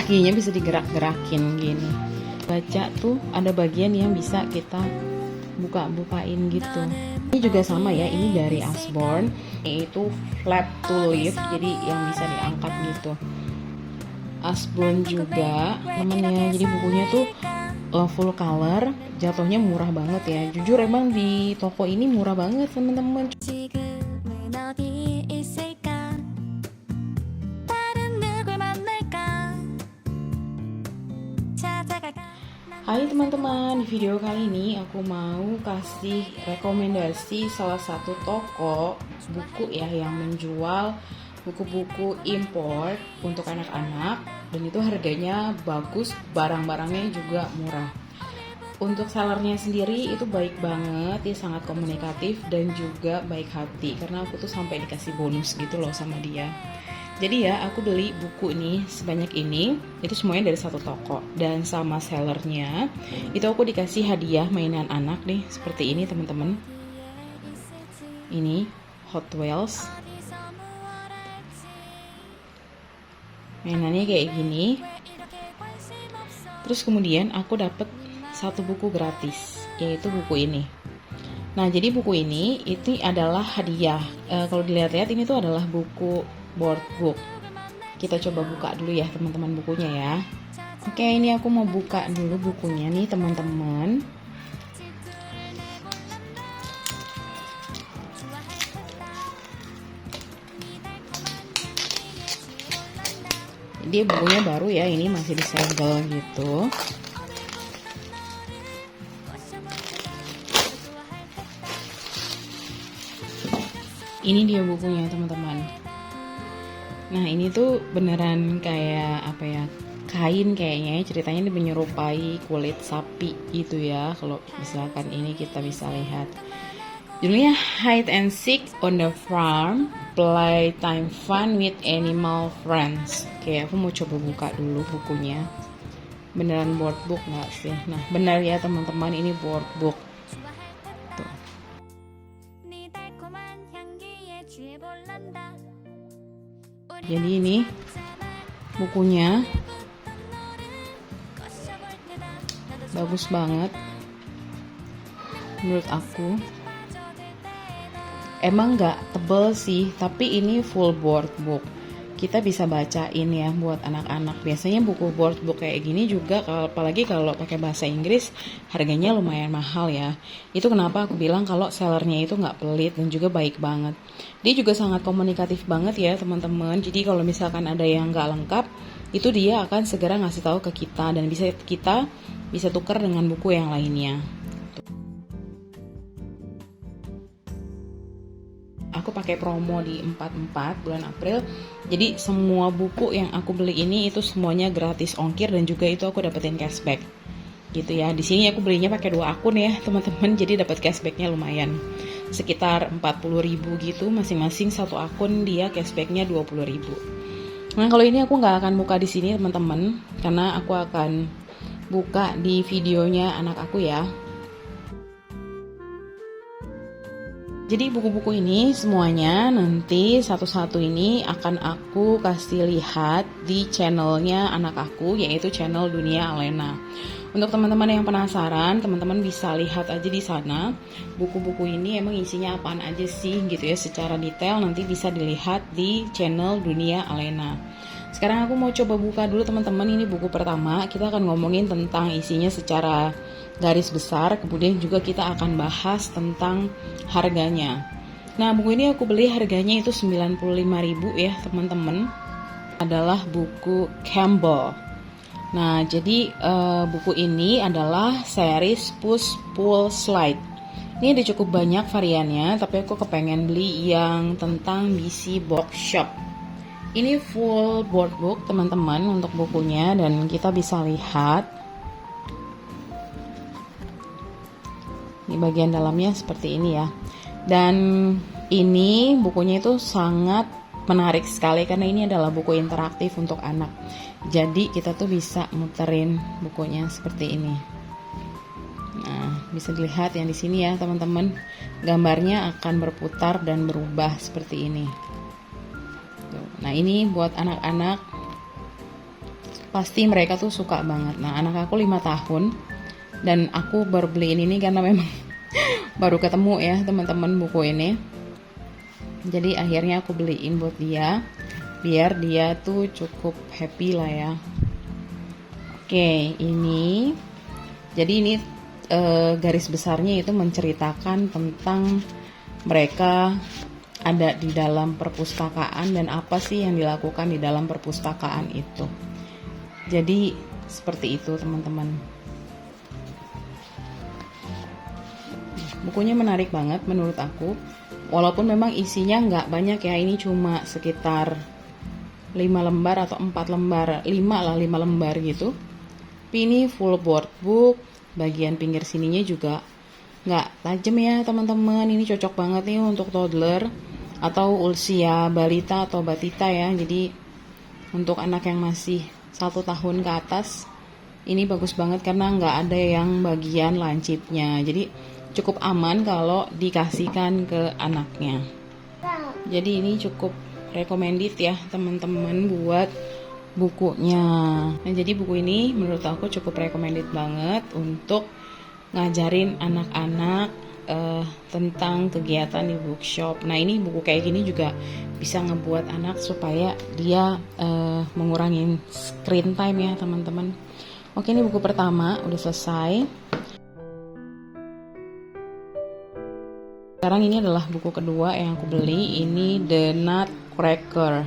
kakinya bisa digerak-gerakin gini. Baca tuh ada bagian yang bisa kita buka-bukain gitu. Ini juga sama ya, ini dari Usborne, yaitu flap to lift, jadi yang bisa diangkat gitu. Usborne juga namanya, jadi bukunya tuh full color, jatuhnya murah banget ya. Jujur emang di toko ini murah banget teman-teman. Hai teman-teman, di video kali ini aku mau kasih rekomendasi salah satu toko buku ya yang menjual buku-buku import untuk anak-anak, dan itu harganya bagus, barang-barangnya juga murah. Untuk sellernya sendiri itu baik banget, dia sangat komunikatif dan juga baik hati, karena aku tuh sampai dikasih bonus gitu loh sama dia. Jadi ya, aku beli buku ini sebanyak ini, itu semuanya dari satu toko. Dan sama sellernya, itu aku dikasih hadiah mainan anak nih, seperti ini teman-teman. Ini Hot Wheels. Mainannya kayak gini. Terus kemudian aku dapet satu buku gratis, yaitu buku ini. Nah, jadi buku ini itu adalah hadiah. Kalau dilihat-lihat ini tuh adalah buku board book. Kita coba buka dulu ya teman-teman bukunya ya. Oke, ini aku mau buka dulu bukunya nih teman-teman. Dia bukunya baru ya, ini masih disegel gitu. Ini dia bukunya teman-teman. Nah, ini tuh beneran kayak apa ya, kain kayaknya, ceritanya menyerupai kulit sapi gitu ya. Kalau misalkan ini kita bisa lihat judulnya Hide and Seek on the Farm, Playtime Fun with Animal Friends. Oke, aku mau coba buka dulu bukunya. Beneran board book nggak sih? Nah, benar ya teman-teman, ini board book. Tuh. Jadi ini bukunya bagus banget menurut aku. Emang nggak tebel sih, tapi ini full board book. Kita bisa bacain ya buat anak-anak. Biasanya buku board book kayak gini juga, apalagi kalau pakai bahasa Inggris, harganya lumayan mahal ya. Itu kenapa aku bilang kalau sellernya itu nggak pelit dan juga baik banget. Dia juga sangat komunikatif banget ya teman-teman. Jadi kalau misalkan ada yang nggak lengkap, itu dia akan segera ngasih tahu ke kita, dan kita bisa tukar dengan buku yang lainnya. Aku pakai promo di 44 bulan April. Jadi semua buku yang aku beli ini itu semuanya gratis ongkir, dan juga itu aku dapetin cashback. Gitu ya. Di sini aku belinya pakai 2 akun ya, teman-teman. Jadi dapat cashbacknya lumayan. Sekitar 40.000 gitu, masing-masing satu akun dia cashbacknya 20.000. Nah, kalau ini aku nggak akan buka di sini teman-teman, karena aku akan buka di videonya anak aku ya. Jadi buku-buku ini semuanya nanti satu-satu ini akan aku kasih lihat di channelnya anak aku, yaitu channel Dunia Alena. Untuk teman-teman yang penasaran, teman-teman bisa lihat aja di sana. Buku-buku ini emang isinya apaan aja sih gitu ya, secara detail nanti bisa dilihat di channel Dunia Alena. Sekarang aku mau coba buka dulu teman-teman, ini buku pertama. Kita akan ngomongin tentang isinya secara garis besar, kemudian juga kita akan bahas tentang harganya. Nah, buku ini aku beli harganya itu 95.000 ya teman-teman. Adalah buku Campbell. Nah, jadi buku ini adalah series Push Pull Slide. Ini ada cukup banyak variannya, tapi aku kepengen beli yang tentang BC Bookshop. Ini full board book teman-teman untuk bukunya, dan kita bisa lihat di bagian dalamnya seperti ini ya. Dan ini bukunya itu sangat menarik sekali karena ini adalah buku interaktif untuk anak. Jadi kita tuh bisa muterin bukunya seperti ini. Nah, bisa dilihat yang di sini ya teman-teman. Gambarnya akan berputar dan berubah seperti ini. Nah, ini buat anak-anak pasti mereka tuh suka banget. Nah, anak aku 5 tahun dan aku baru beliin ini karena memang baru ketemu ya teman-teman buku ini. Jadi akhirnya aku beliin buat dia biar dia tuh cukup happy lah ya. Oke, ini jadi ini garis besarnya itu menceritakan tentang mereka ada di dalam perpustakaan dan apa sih yang dilakukan di dalam perpustakaan itu. Jadi seperti itu teman-teman. Bukunya menarik banget menurut aku. Walaupun memang isinya nggak banyak ya, ini cuma sekitar 5 lembar atau 4 lembar, 5 lembar gitu. Tapi ini full board book, bagian pinggir sininya juga nggak tajam ya teman-teman. Ini cocok banget nih untuk toddler atau usia balita atau batita ya. Jadi untuk anak yang masih 1 tahun ke atas, ini bagus banget karena nggak ada yang bagian lancipnya. Jadi cukup aman kalau dikasihkan ke anaknya. Jadi ini cukup recommended ya teman-teman buat bukunya. Nah, jadi buku ini menurut aku cukup recommended banget untuk ngajarin anak-anak tentang kegiatan di bookshop. Nah, ini buku kayak gini juga bisa ngebuat anak supaya dia mengurangi screen time ya teman-teman. Oke, ini buku pertama udah selesai. Sekarang ini adalah buku kedua yang aku beli. Ini The Nutcracker.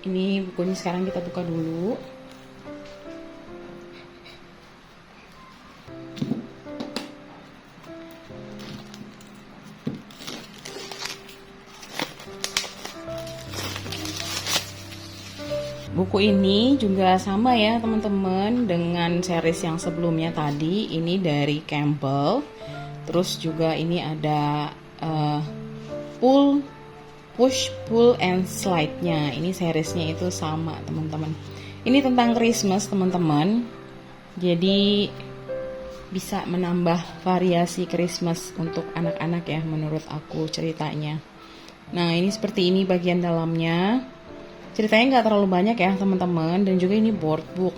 Ini bukunya sekarang kita buka dulu. Buku ini juga sama ya teman-teman dengan series yang sebelumnya tadi. Ini dari Campbell. Terus juga ini ada push, pull, and slide-nya. Ini seriesnya itu sama teman-teman. Ini tentang Christmas teman-teman. Jadi bisa menambah variasi Christmas untuk anak-anak ya menurut aku ceritanya. Nah, ini seperti ini bagian dalamnya. Ceritanya nggak terlalu banyak ya teman-teman. Dan juga ini board book.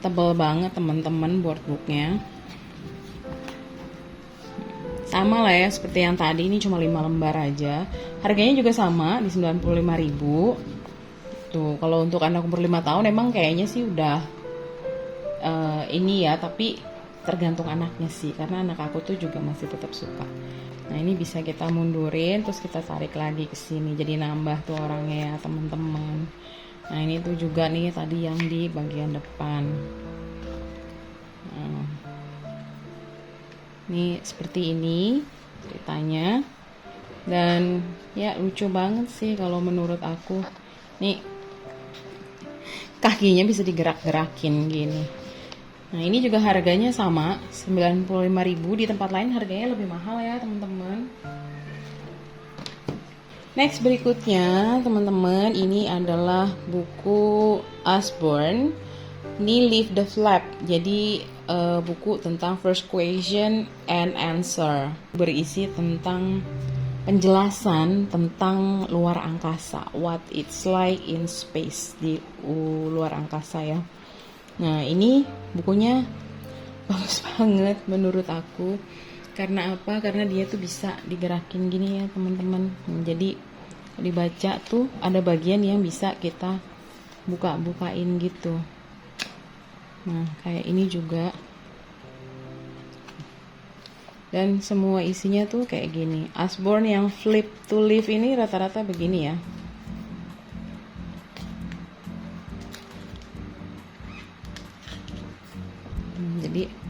Tebal banget teman-teman board booknya. Sama lah ya seperti yang tadi, ini cuma 5 lembar aja. Harganya juga sama di 95.000. Tuh, kalau untuk anak umur 5 tahun emang kayaknya sih udah ini ya, tapi tergantung anaknya sih karena anak aku tuh juga masih tetap suka. Nah, ini bisa kita mundurin terus kita tarik lagi ke sini jadi nambah tuh orangnya ya, teman-teman. Nah, ini tuh juga nih tadi yang di bagian depan. Nah, ini seperti ini ceritanya. Dan ya lucu banget sih kalau menurut aku. Nih kakinya bisa digerak-gerakin gini. Nah, ini juga harganya sama 95.000. Di tempat lain harganya lebih mahal ya teman-teman. Next berikutnya teman-teman, ini adalah buku Usborne. Ini Leave the Flap. Jadi buku tentang first question and answer, berisi tentang penjelasan tentang luar angkasa, what it's like in space, di luar angkasa ya. Nah, ini bukunya bagus banget menurut aku. Karena apa? Karena dia tuh bisa digerakin gini ya teman-teman. Jadi dibaca tuh ada bagian yang bisa kita buka-bukain gitu. Nah, kayak ini juga. Dan semua isinya tuh kayak gini. Usborne yang flip to live ini rata-rata begini ya. Jadi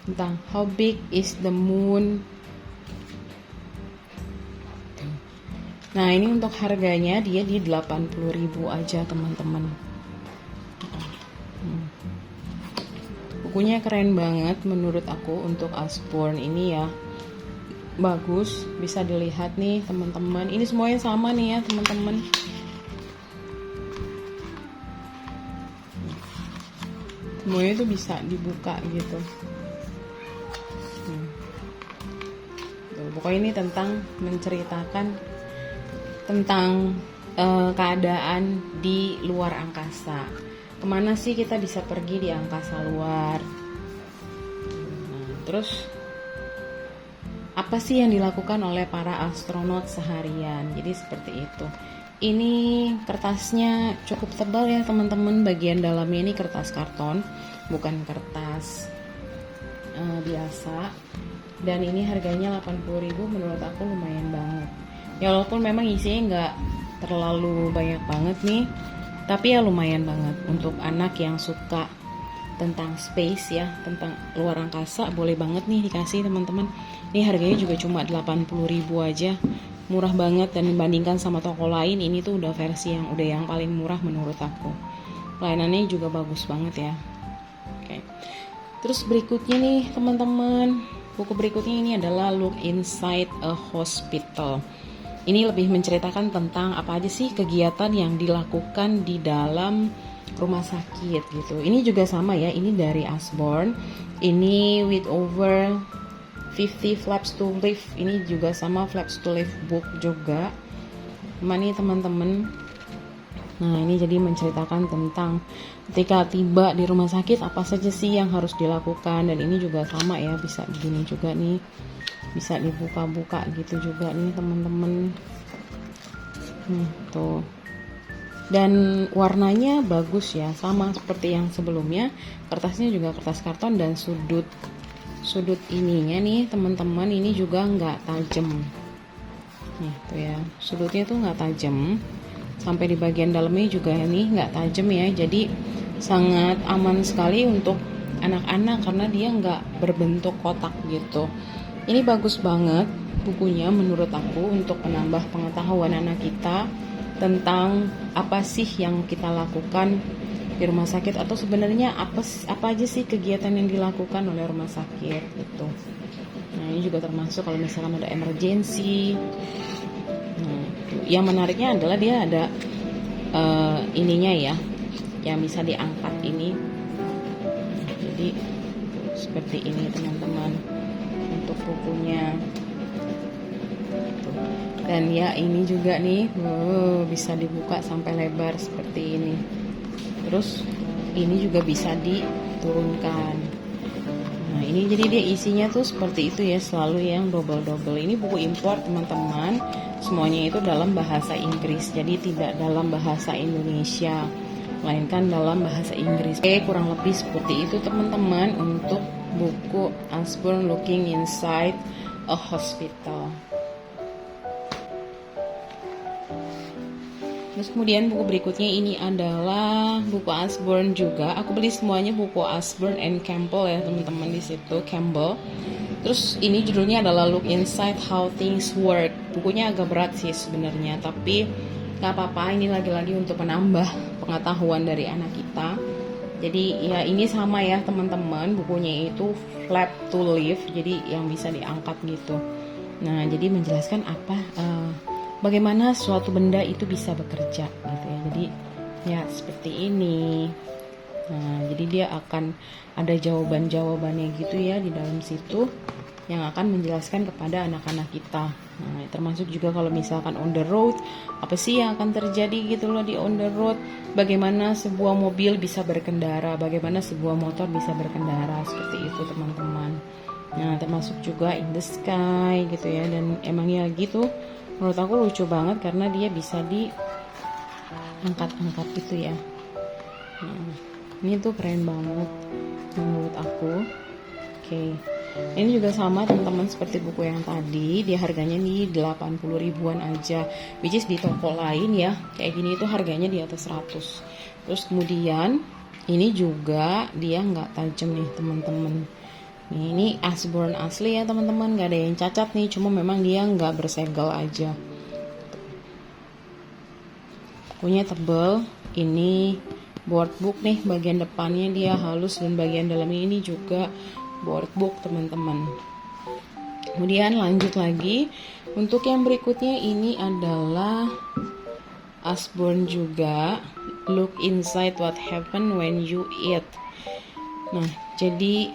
tentang how big is the moon. Nah, ini untuk harganya dia di 80.000 aja teman-teman. Bukunya keren banget menurut aku untuk Usborne ini ya. Bagus, bisa dilihat nih teman-teman. Ini semuanya sama nih ya teman-teman. Semuanya itu bisa dibuka gitu. Pokoknya ini tentang menceritakan tentang keadaan di luar angkasa. kemana sih kita bisa pergi di angkasa luar. Nah, terus apa sih yang dilakukan oleh para astronot seharian. Jadi seperti itu. Ini kertasnya cukup tebal ya teman-teman, bagian dalamnya ini kertas karton, bukan kertas biasa. Dan ini harganya 80.000, menurut aku lumayan banget. Ya walaupun memang isinya nggak terlalu banyak banget nih, tapi ya lumayan banget untuk anak yang suka tentang space ya, tentang luar angkasa, boleh banget nih dikasih teman-teman. Ini harganya juga cuma 80.000 aja, murah banget. Dan dibandingkan sama toko lain, ini tuh udah versi yang paling murah menurut aku. Pelayanannya juga bagus banget ya. Oke. Terus berikutnya nih teman-teman, buku berikutnya ini adalah Look Inside a Hospital. Ini lebih menceritakan tentang apa aja sih kegiatan yang dilakukan di dalam rumah sakit gitu. Ini juga sama ya, ini dari Usborne. Ini with over 50 flaps to live. Ini juga sama flaps to live book juga. Nih teman-teman. Nah, ini jadi menceritakan tentang ketika tiba di rumah sakit apa saja sih yang harus dilakukan. Dan ini juga sama ya, bisa begini juga nih, bisa dibuka-buka gitu juga nih teman-teman. Tuh. Dan warnanya bagus ya, sama seperti yang sebelumnya. Kertasnya juga kertas karton, dan sudut ininya nih teman-teman, ini juga nggak tajam. Nih tuh ya, sudutnya tuh nggak tajam. Sampai di bagian dalamnya juga ini nggak tajam ya, jadi sangat aman sekali untuk anak-anak karena dia nggak berbentuk kotak gitu. Ini bagus banget bukunya menurut aku untuk menambah pengetahuan anak kita tentang apa sih yang kita lakukan di rumah sakit, atau sebenarnya apa aja sih kegiatan yang dilakukan oleh rumah sakit gitu. Nah, ini juga termasuk kalau misalnya ada emergency. Nah, yang menariknya adalah dia ada ininya ya, yang bisa diangkat ini. Jadi seperti ini teman-teman untuk bukunya. Dan ya ini juga nih, bisa dibuka sampai lebar seperti ini. Terus ini juga bisa diturunkan. Nah, ini jadi dia isinya tuh seperti itu ya, selalu yang double-double. Ini buku impor teman-teman. Semuanya itu dalam bahasa Inggris. Jadi tidak dalam bahasa Indonesia, melainkan dalam bahasa Inggris. Kurang lebih seperti itu teman-teman untuk buku Usborne Looking Inside a Hospital. Terus kemudian buku berikutnya ini adalah buku Usborne juga. Aku beli semuanya buku Usborne and Campbell ya teman-teman, di situ Campbell. Terus ini judulnya adalah Look Inside How Things Work. Bukunya agak berat sih sebenarnya, tapi nggak apa-apa. Ini lagi-lagi untuk menambah pengetahuan dari anak kita. Jadi ya ini sama ya teman-teman, bukunya itu flap to live, jadi yang bisa diangkat gitu. Nah, jadi menjelaskan bagaimana suatu benda itu bisa bekerja gitu ya. Jadi ya seperti ini. Nah, jadi dia akan ada jawaban-jawabannya gitu ya di dalam situ, yang akan menjelaskan kepada anak-anak kita. Nah, termasuk juga kalau misalkan on the road, apa sih yang akan terjadi gitu loh di on the road, bagaimana sebuah mobil bisa berkendara, bagaimana sebuah motor bisa berkendara, seperti itu teman-teman. Nah, termasuk juga in the sky gitu ya. Dan emangnya gitu, menurut aku lucu banget karena dia bisa diangkat-angkat gitu ya. Nah, ini tuh keren banget menurut aku. Oke. Ini juga sama teman-teman seperti buku yang tadi, dia harganya nih 80 ribuan aja, which is di toko lain ya kayak gini itu harganya di atas 100. Terus kemudian ini juga dia nggak tajam nih teman-teman. Nih, ini Usborne asli ya teman-teman, nggak ada yang cacat nih, cuma memang dia nggak bersegel aja. Punya tebel. Ini boardbook nih, bagian depannya dia halus dan bagian dalamnya ini juga boardbook teman-teman. Kemudian lanjut lagi untuk yang berikutnya, ini adalah Usborne juga, Look Inside What Happen When You Eat. Nah, jadi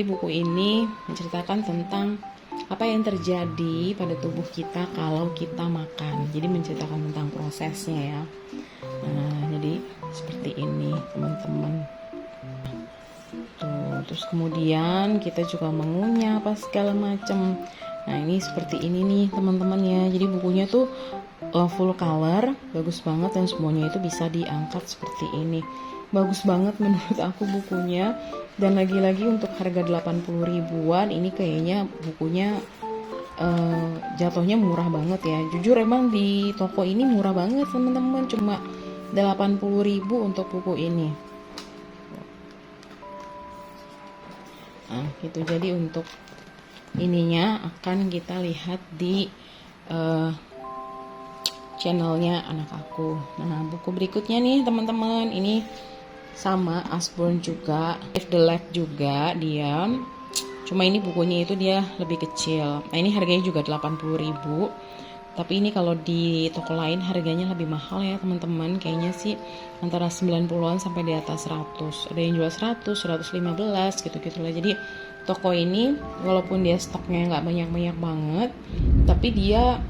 buku ini menceritakan tentang apa yang terjadi pada tubuh kita kalau kita makan. Jadi menceritakan tentang prosesnya ya. Nah, jadi seperti ini. teman-teman. Tuh, terus kemudian kita juga mengunyah apa segala macam. Nah, ini seperti ini nih teman-teman ya. Jadi bukunya tuh full color, bagus banget, dan semuanya itu bisa diangkat seperti ini. Bagus banget menurut aku bukunya. Dan lagi-lagi untuk harga 80 ribuan ini kayaknya bukunya jatuhnya murah banget ya. Jujur emang di toko ini murah banget teman-teman, cuma 80 ribu untuk buku ini. Nah gitu, jadi untuk ininya akan kita lihat di channelnya anak aku. Nah buku berikutnya nih teman-teman, ini sama Usborne juga, If the Lab juga dia. Cuma ini bukunya itu dia lebih kecil. Nah ini harganya juga 80 ribu. Tapi ini kalau di toko lain harganya lebih mahal ya teman-teman. Kayaknya sih antara 90-an sampai di atas 100. Ada yang jual 100, 115 gitu-gitu lah. Jadi toko ini walaupun dia stoknya nggak banyak-banyak banget, tapi dia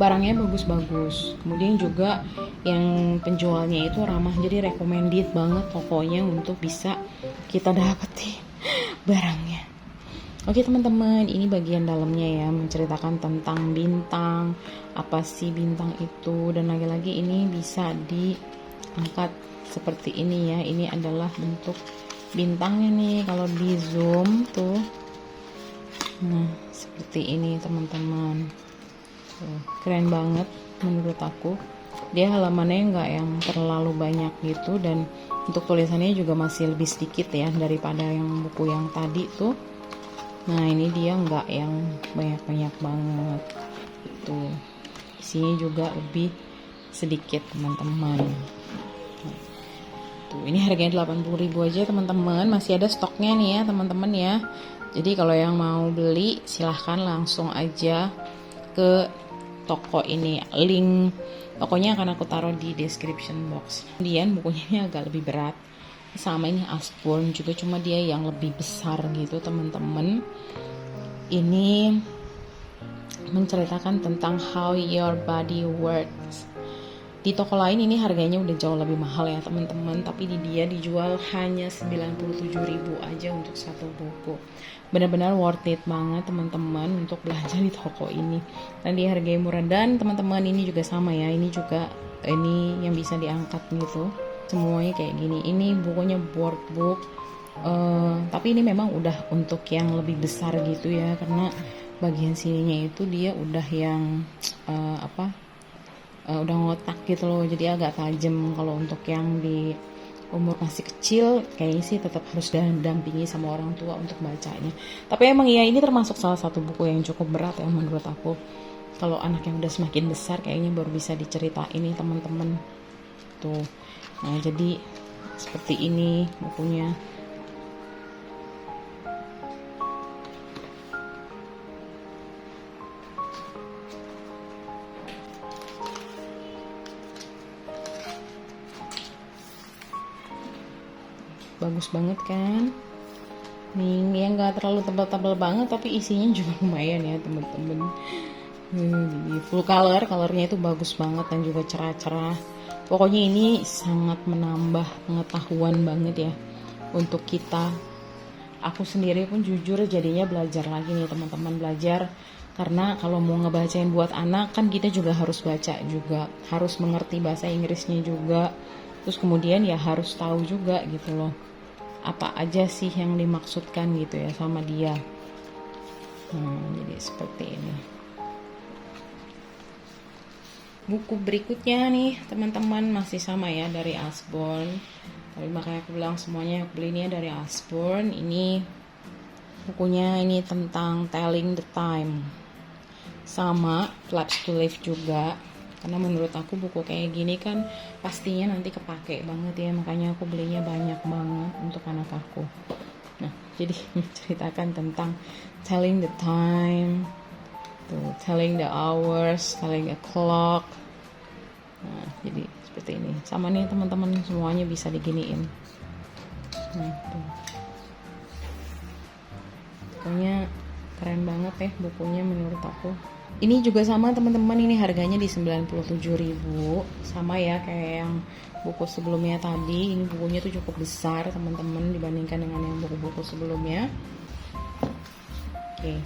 barangnya bagus-bagus. Kemudian juga yang penjualnya itu ramah, jadi recommended banget tokonya untuk bisa kita dapetin barangnya. Oke teman-teman, ini bagian dalamnya ya, menceritakan tentang bintang, apa sih bintang itu, dan lagi-lagi ini bisa diangkat seperti ini ya. Ini adalah bentuk bintangnya nih kalau di zoom tuh. Nah seperti ini teman-teman. Keren banget menurut aku. Dia halamannya nggak yang terlalu banyak gitu, dan untuk tulisannya juga masih lebih sedikit ya daripada yang buku yang tadi tuh. Nah ini dia nggak yang banyak-banyak banget itu, isinya juga lebih sedikit teman-teman. Tuh, ini harganya 80 ribu aja teman-teman, masih ada stoknya nih ya teman-teman ya. Jadi kalau yang mau beli silahkan langsung aja ke toko ini, link tokonya akan aku taruh di description box. Kemudian bukunya ini agak lebih berat, sama ini Usborne juga, cuma dia yang lebih besar gitu teman-teman. Ini menceritakan tentang how your body works. Di toko lain ini harganya udah jauh lebih mahal ya teman-teman, tapi di dia dijual hanya 97 ribu aja untuk satu buku. Benar-benar worth it banget teman-teman untuk belanja di toko ini, dan di harga murah. Dan teman-teman ini juga sama ya, ini juga ini yang bisa diangkat gitu, semuanya kayak gini. Ini bukunya board book, tapi ini memang udah untuk yang lebih besar gitu ya, karena bagian sininya itu dia udah yang udah ngotak gitu loh, jadi agak tajam. Kalau untuk yang di umur masih kecil kayaknya sih tetap harus dampingi sama orang tua untuk bacanya. Tapi emang ya ini termasuk salah satu buku yang cukup berat ya menurut aku. Kalau anak yang udah semakin besar kayaknya baru bisa diceritain ini teman-teman tuh. Nah jadi seperti ini bukunya. Bagus banget kan nih ya, nggak terlalu tebal-tebal banget tapi isinya juga lumayan ya temen-temen. Jadi full colornya itu bagus banget dan juga cerah-cerah. Pokoknya ini sangat menambah pengetahuan banget ya untuk kita. Aku sendiri pun jujur jadinya belajar lagi nih teman-teman, belajar karena kalau mau ngebacain buat anak kan kita juga harus baca juga, harus mengerti bahasa Inggrisnya juga, terus kemudian ya harus tahu juga gitu loh apa aja sih yang dimaksudkan gitu ya sama dia. Jadi seperti ini. Buku berikutnya nih teman-teman masih sama ya dari Usborne. Tapi makanya aku bilang semuanya aku belinya dari Usborne. Ini bukunya ini tentang Telling the Time, sama Flaps to Live juga. Karena menurut aku buku kayak gini kan pastinya nanti kepake banget ya, makanya aku belinya banyak banget untuk anak aku. Nah jadi menceritakan tentang telling the time, tuh, telling the hours, telling a clock. Nah jadi seperti ini. Sama nih teman-teman, semuanya bisa diginiin. Nah tuh. Pokoknya keren banget ya bukunya menurut aku. Ini juga sama teman-teman, ini harganya di 97.000. Sama ya kayak yang buku sebelumnya tadi. Ini bukunya tuh cukup besar teman-teman dibandingkan dengan yang buku-buku sebelumnya. Oke.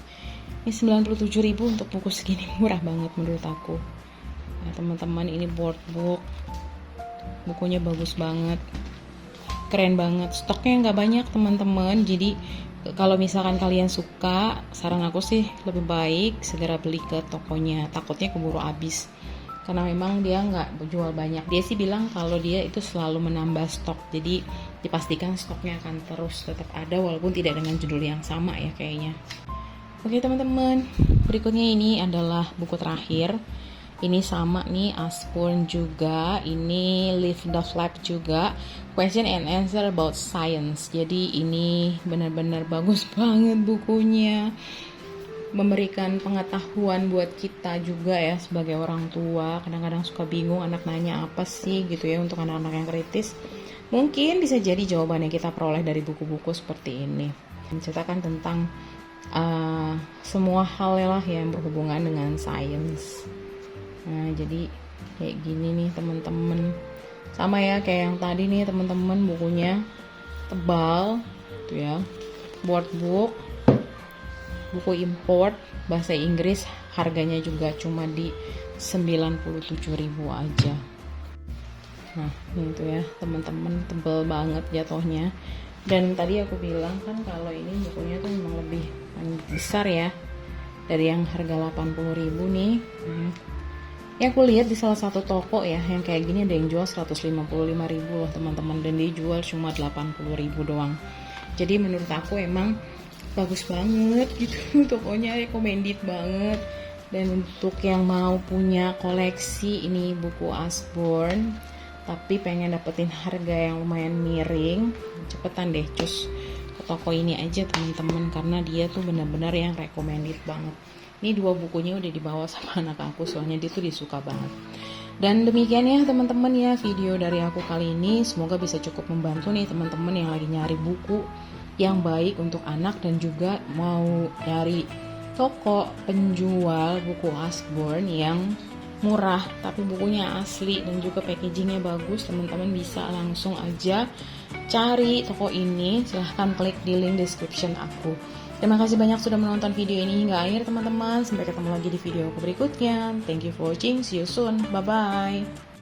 Ini 97.000 untuk buku segini, murah banget menurut aku. Nah, teman-teman, ini board book. Bukunya bagus banget. Keren banget. Stoknya nggak banyak teman-teman. Jadi kalau misalkan kalian suka, saran aku sih lebih baik segera beli ke tokonya, takutnya keburu habis karena memang dia nggak jual banyak. Dia sih bilang kalau dia itu selalu menambah stok, jadi dipastikan stoknya akan terus tetap ada walaupun tidak dengan judul yang sama ya kayaknya. Oke teman-teman, berikutnya ini adalah buku terakhir. Ini sama nih, Usborne juga. Ini Live the Flap juga. Question and answer about science. Jadi ini benar-benar bagus banget bukunya. Memberikan pengetahuan buat kita juga ya sebagai orang tua. Kadang-kadang suka bingung anak nanya apa sih gitu ya untuk anak-anak yang kritis. Mungkin bisa jadi jawaban yang kita peroleh dari buku-buku seperti ini. Menceritakan tentang semua hal lah yang berhubungan dengan sains. Nah, jadi kayak gini nih teman-teman. Sama ya kayak yang tadi nih teman-teman, bukunya tebal tuh ya. Board book, buku import bahasa Inggris, harganya juga cuma di 97.000 aja. Nah, ini tuh ya teman-teman, tebal banget jatuhnya. Dan tadi aku bilang kan kalau ini bukunya tuh memang lebih besar ya dari yang harga 80.000 nih. Ya aku lihat di salah satu toko ya yang kayak gini ada yang jual 155.000 loh teman-teman, dan dia jual cuma 80.000 doang. Jadi menurut aku emang bagus banget gitu tokonya, recommended banget. Dan untuk yang mau punya koleksi ini buku Usborne tapi pengen dapetin harga yang lumayan miring, cepetan deh cus ke toko ini aja teman-teman, karena dia tuh benar-benar yang recommended banget. Ini 2 bukunya udah dibawa sama anak aku soalnya dia tuh disuka banget. Dan demikian ya teman-teman ya video dari aku kali ini, semoga bisa cukup membantu nih teman-teman yang lagi nyari buku yang baik untuk anak dan juga mau nyari toko penjual buku Usborne yang murah tapi bukunya asli dan juga packagingnya bagus. Teman-teman bisa langsung aja cari toko ini, silahkan klik di link description aku. Terima kasih banyak sudah menonton video ini hingga akhir teman-teman. Sampai ketemu lagi di video aku berikutnya. Thank you for watching. See you soon. Bye-bye.